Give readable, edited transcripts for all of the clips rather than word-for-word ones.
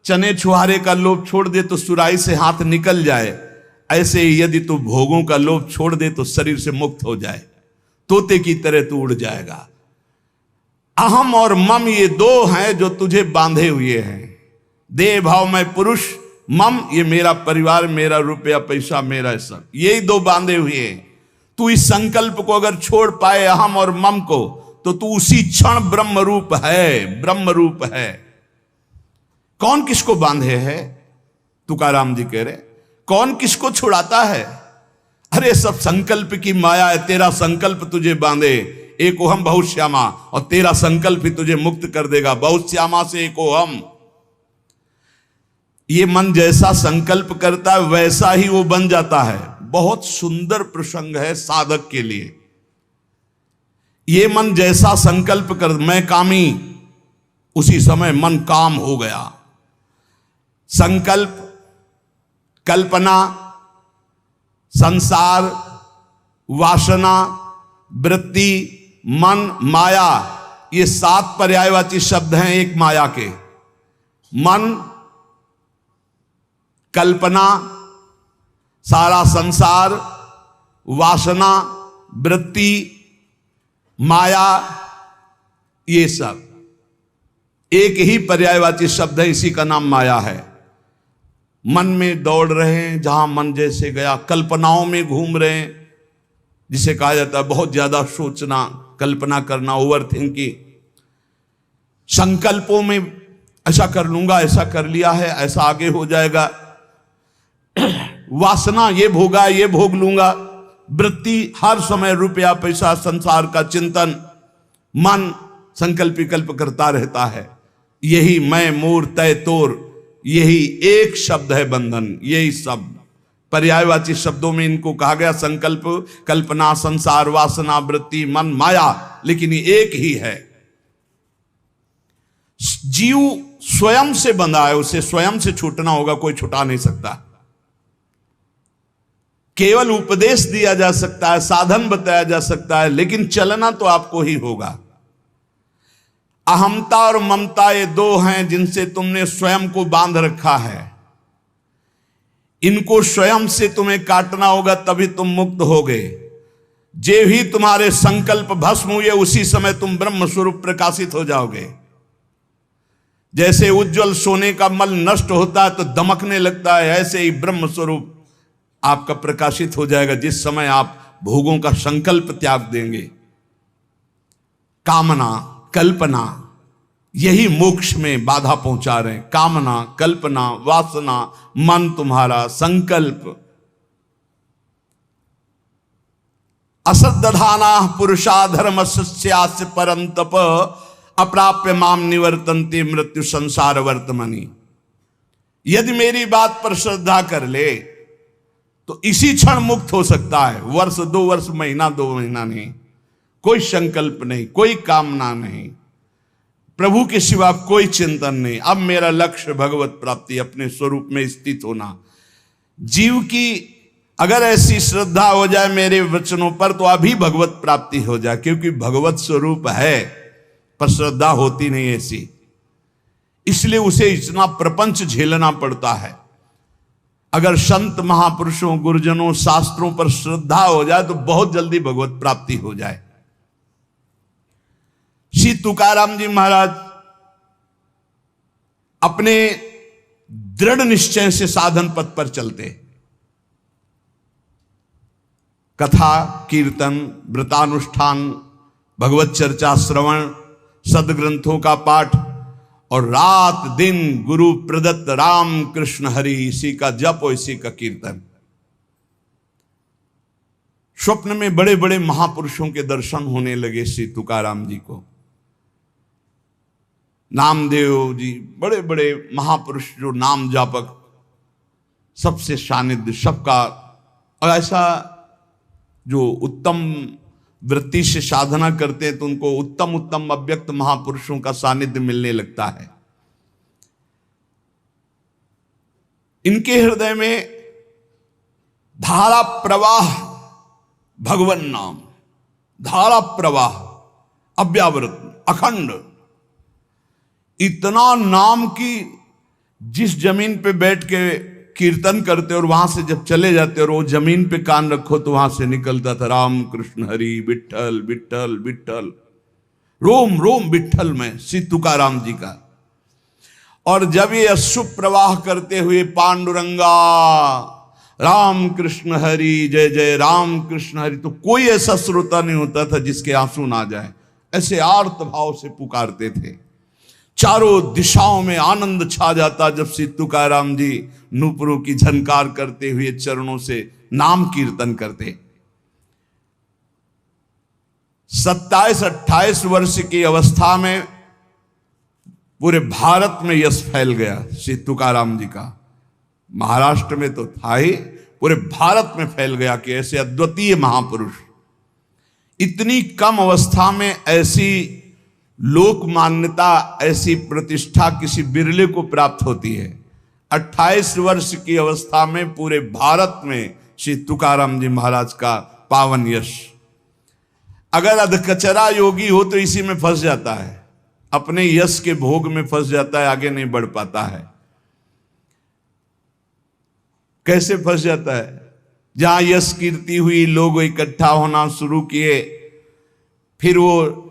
चने छुहारे का लोभ छोड़ दे तो सुराही से हाथ निकल जाए, ऐसे ही यदि तू भोगों का लोभ छोड़ दे तो शरीर से मुक्त हो जाए, तोते की तरह तू उड़ जाएगा। अहम और मम ये दो हैं जो तुझे बांधे हुए हैं। देह भाव में पुरुष, मम ये मेरा परिवार, मेरा रुपया पैसा, मेरा सब, यही दो बांधे हुए हैं। तू इस संकल्प को अगर छोड़ पाए, अहम और मम को, तो तू उसी क्षण ब्रह्म रूप है, ब्रह्म रूप है। कौन किसको बांधे है? तुकाराम जी कह रहे, कौन किसको छुड़ाता है? अरे सब संकल्प की माया है। तेरा संकल्प तुझे बांधे, एक ओहम बहुत श्यामा, और तेरा संकल्प ही तुझे मुक्त कर देगा। बहुत श्यामा से एक ओहम। ये मन जैसा संकल्प करता है वैसा ही वो बन जाता है। बहुत सुंदर प्रसंग है साधक के लिए। ये मन जैसा संकल्प कर, मैं कामी, उसी समय मन काम हो गया। संकल्प, कल्पना, संसार, वासना, वृत्ति, मन, माया, ये 7 पर्यायवाची शब्द हैं एक माया के। मन, कल्पना, सारा संसार, वासना, वृत्ति, माया, ये सब एक ही पर्यायवाची शब्द है, इसी का नाम माया है। मन में दौड़ रहे हैं, जहां मन जैसे गया। कल्पनाओं में घूम रहे हैं, जिसे कहा जाता है बहुत ज्यादा सोचना, कल्पना करना, ओवर थिंकिंग। संकल्पों में ऐसा कर लूंगा, ऐसा कर लिया है, ऐसा आगे हो जाएगा। वासना, ये भोगा, ये भोग लूंगा। वृत्ति, हर समय रुपया पैसा, संसार का चिंतन। मन संकल्प विकल्प करता रहता है। यही मैं मोर तय तोर, यही एक शब्द है बंधन। यही शब्द पर्यायवाची शब्दों में इनको कहा गया, संकल्प, कल्पना, संसार, वासना, वृत्ति, मन, माया, लेकिन ये एक ही है। जीव स्वयं से बंधा है, उसे स्वयं से छूटना होगा, कोई छुटा नहीं सकता। केवल उपदेश दिया जा सकता है, साधन बताया जा सकता है, लेकिन चलना तो आपको ही होगा। अहमता और ममता ये दो हैं जिनसे तुमने स्वयं को बांध रखा है। इनको स्वयं से तुम्हें काटना होगा, तभी तुम मुक्त होगे। जे ही तुम्हारे संकल्प भस्म हुए, उसी समय तुम ब्रह्म स्वरूप प्रकाशित हो जाओगे। जैसे उज्जवल सोने का मल नष्ट होता है तो दमकने लगता है, ऐसे ही ब्रह्म स्वरूप आपका प्रकाशित हो जाएगा जिस समय आप भोगों का संकल्प त्याग देंगे। कामना, कल्पना, यही मोक्ष में बाधा पहुंचा रहे हैं। कामना, कल्पना, वासना, मन तुम्हारा, संकल्प। असद्दधाना पुरुषा धर्म सस्यास्य परंतप, अप्राप्य माम निवर्तन्ते मृत्यु संसार वर्तमनि। यदि मेरी बात पर श्रद्धा कर ले तो इसी क्षण मुक्त हो सकता है। वर्ष 2 वर्ष, महीना 2 महीना नहीं, कोई संकल्प नहीं, कोई कामना नहीं, प्रभु के सिवा कोई चिंतन नहीं। अब मेरा लक्ष्य भगवत प्राप्ति, अपने स्वरूप में स्थित होना। जीव की अगर ऐसी श्रद्धा हो जाए मेरे वचनों पर तो अभी भगवत प्राप्ति हो जाए, क्योंकि भगवत स्वरूप है, पर श्रद्धा होती नहीं ऐसी। इसलिए उसे इतना प्रपंच झेलना पड़ता है। अगर संत महापुरुषों, गुरुजनों, शास्त्रों पर श्रद्धा हो जाए तो बहुत जल्दी भगवत प्राप्ति हो जाए। श्री तुकाराम जी महाराज अपने दृढ़ निश्चय से साधन पथ पर चलते। कथा, कीर्तन, व्रतानुष्ठान, भगवत चर्चा, श्रवण, सदग्रंथों का पाठ और रात दिन गुरु प्रदत्त राम कृष्ण हरि, इसी का जप और इसी का कीर्तन। स्वप्न में बड़े बड़े महापुरुषों के दर्शन होने लगे श्री तुकाराम जी को। नामदेव जी, बड़े बड़े महापुरुष जो नाम जापक, सबसे सानिध्य, सबका। और ऐसा जो उत्तम वृत्ति से साधना करते हैं तो उनको उत्तम उत्तम अव्यक्त महापुरुषों का सानिध्य मिलने लगता है। इनके हृदय में धारा प्रवाह, भगवन नाम, धारा प्रवाह, अव्यावृत, अखंड। इतना नाम की जिस जमीन पे बैठ के कीर्तन करते और वहां से जब चले जाते और वो जमीन पे कान रखो तो वहां से निकलता था राम कृष्ण हरि विठल विठल विठल, रोम रोम विठल में श्री तुकाराम जी का। और जब ये अश्रुप प्रवाह करते हुए पांडुरंगा राम कृष्ण हरि जय जय राम कृष्ण हरि, तो कोई ऐसा श्रोता नहीं होता था जिसके आंसू ना जाए, ऐसे आर्त भाव से पुकारते थे। चारों दिशाओं में आनंद छा जाता जब श्री तुकाराम जी नूपुरों की झनकार करते हुए चरणों से नाम कीर्तन करते। 27-28 वर्ष की अवस्था में पूरे भारत में यश फैल गया श्री तुकाराम जी का। महाराष्ट्र में तो था ही, पूरे भारत में फैल गया कि ऐसे अद्वितीय महापुरुष। इतनी कम अवस्था में ऐसी लोक मान्यता, ऐसी प्रतिष्ठा किसी बिरले को प्राप्त होती है। 28 वर्ष की अवस्था में पूरे भारत में श्री तुकाराम जी महाराज का पावन यश। अगर अधकचरा योगी हो तो इसी में फंस जाता है, अपने यश के भोग में फंस जाता है, आगे नहीं बढ़ पाता है। कैसे फंस जाता है? जहां यश कीर्ति हुई, लोग इकट्ठा होना शुरू किए, फिर वो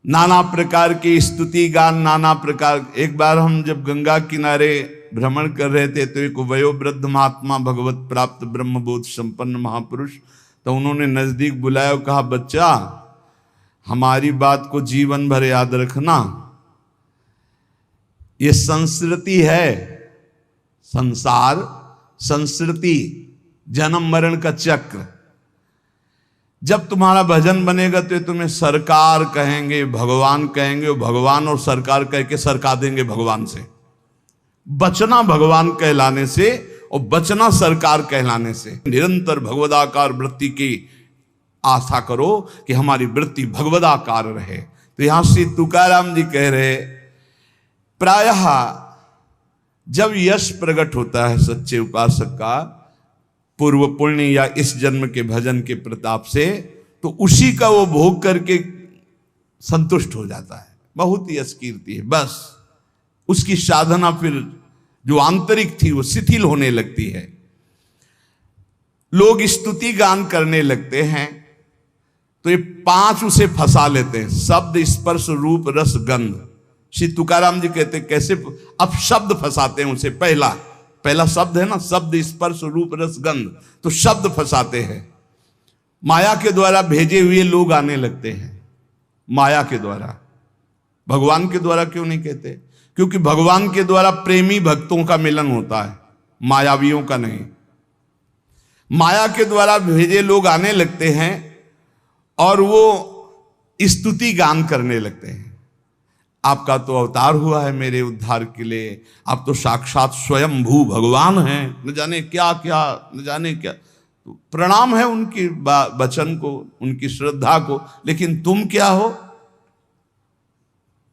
नाना प्रकार की स्तुति गान, नाना प्रकार। एक बार हम जब गंगा किनारे भ्रमण कर रहे थे तो एक वयोवृद्ध महात्मा, भगवत प्राप्त ब्रह्मबोध संपन्न महापुरुष, तो उन्होंने नजदीक बुलाया और कहा, बच्चा हमारी बात को जीवन भर याद रखना, ये संस्कृति है, संसार संस्कृति, जन्म मरण का चक्र। जब तुम्हारा भजन बनेगा तो तुम्हें सरकार कहेंगे, भगवान कहेंगे, और भगवान और सरकार कह के सरका देंगे भगवान से। बचना भगवान कहलाने से और बचना सरकार कहलाने से। निरंतर भगवदाकार वृत्ति की आशा करो कि हमारी वृत्ति भगवदाकार रहे। तो यहां श्री तुकाराम जी कह रहे, प्रायः जब यश प्रकट होता है सच्चे उपासक का पूर्व पुण्य या इस जन्म के भजन के प्रताप से, तो उसी का वो भोग करके संतुष्ट हो जाता है। बहुत ही यश कीर्ति है, बस उसकी साधना फिर जो आंतरिक थी वो शिथिल होने लगती है। लोग स्तुति गान करने लगते हैं तो ये 5 उसे फंसा लेते हैं, शब्द स्पर्श रूप रस गंध। श्री तुकाराम जी कहते कैसे? अब शब्द फंसाते हैं उसे। पहला शब्द है ना, शब्द स्पर्श रूप रस गंध, तो शब्द फंसाते हैं। माया के द्वारा भेजे हुए लोग आने लगते हैं, माया के द्वारा। भगवान के द्वारा क्यों नहीं कहते? क्योंकि भगवान के द्वारा प्रेमी भक्तों का मिलन होता है, मायावियों का नहीं। माया के द्वारा भेजे लोग आने लगते हैं और वो स्तुति गान करने लगते हैं। आपका तो अवतार हुआ है मेरे उद्धार के लिए, आप तो साक्षात स्वयंभू भगवान हैं, न जाने क्या क्या, न जाने क्या। तो प्रणाम है उनकी वचन को, उनकी श्रद्धा को, लेकिन तुम क्या हो,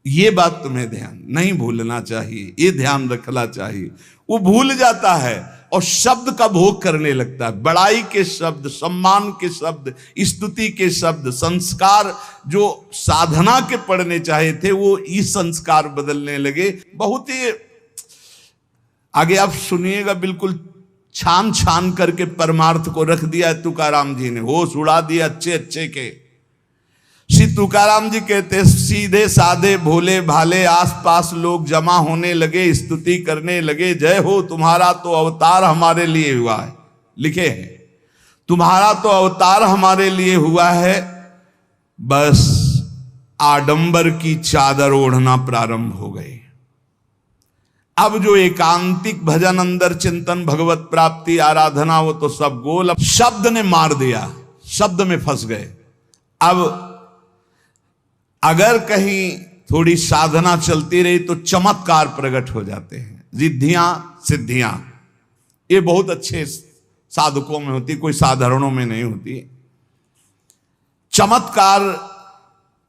ये बात तुम्हें ध्यान नहीं भूलना चाहिए, ये ध्यान रखना चाहिए। वो भूल जाता है और शब्द का भोग करने लगता है। बड़ाई के शब्द, सम्मान के शब्द, स्तुति के शब्द, संस्कार जो साधना के पढ़ने चाहे थे वो इस संस्कार बदलने लगे। बहुत ही आगे आप सुनिएगा, बिल्कुल छान छान करके परमार्थ को रख दिया तुकाराम जी ने, होश उड़ा दिया अच्छे अच्छे के। श्री तुकाराम जी कहते, सीधे साधे भोले भाले आसपास लोग जमा होने लगे, स्तुति करने लगे, जय हो तुम्हारा तो अवतार हमारे लिए हुआ है। लिखे हैं, तुम्हारा तो अवतार हमारे लिए हुआ है। बस आडंबर की चादर ओढ़ना प्रारंभ हो गई। अब जो एकांतिक भजन, अंदर चिंतन, भगवत प्राप्ति, आराधना, वो तो सब गोल। अब शब्द ने मार दिया, शब्द में फंस गए। अब अगर कहीं थोड़ी साधना चलती रही तो चमत्कार प्रकट हो जाते हैं, रिद्धियां सिद्धियां। ये बहुत अच्छे साधकों में होती, कोई साधारणों में नहीं होती। चमत्कार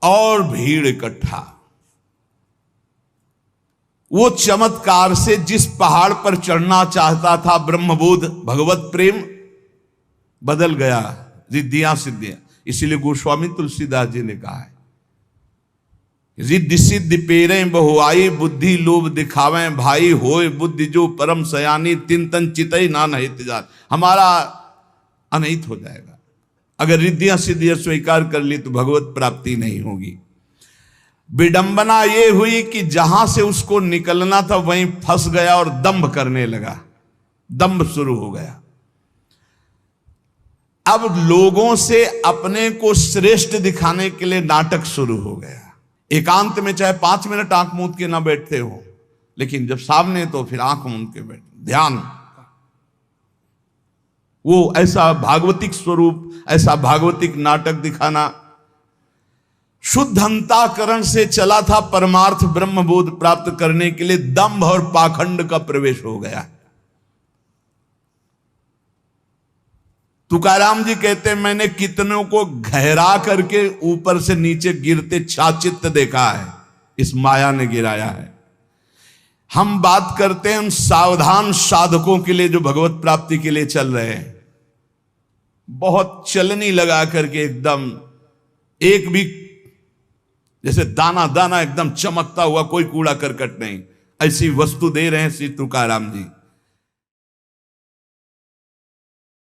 और भीड़ इकट्ठा। वो चमत्कार से जिस पहाड़ पर चढ़ना चाहता था ब्रह्मबोध भगवत प्रेम, बदल गया रिद्धियां सिद्धियां। इसीलिए गोस्वामी तुलसीदास जी ने कहा है रिद्धि सिद्धि पेरे बहुआई, बुद्धि लोभ दिखावें भाई, होए बुद्धि जो परम सयानी, तिन तन चितई ना नहित जान। हमारा अनहित हो जाएगा। अगर रिद्धियां सिद्धियां स्वीकार कर ली तो भगवत प्राप्ति नहीं होगी। विडंबना ये हुई कि जहां से उसको निकलना था वहीं फंस गया और दंभ करने लगा, दंभ शुरू हो गया। अब लोगों से अपने को श्रेष्ठ दिखाने के लिए नाटक शुरू हो गया। एकांत में चाहे 5 मिनट आंख मूंद के ना बैठते हो, लेकिन जब सामने तो फिर आंख मूंद के बैठ, ध्यान, वो ऐसा भागवतिक स्वरूप, ऐसा भागवतिक नाटक दिखाना। शुद्ध अंतःकरण से चला था परमार्थ ब्रह्म बोध प्राप्त करने के लिए, दंभ और पाखंड का प्रवेश हो गया। तुकाराम जी कहते हैं, मैंने कितनों को गहरा करके ऊपर से नीचे गिरते छाचित्त देखा है, इस माया ने गिराया है। हम बात करते हैं उन सावधान साधकों के लिए जो भगवत प्राप्ति के लिए चल रहे हैं, बहुत चलनी लगा करके एकदम एक भी जैसे दाना दाना एकदम चमकता हुआ, कोई कूड़ा करकट नहीं, ऐसी वस्तु दे रहे हैं श्री तुकाराम जी।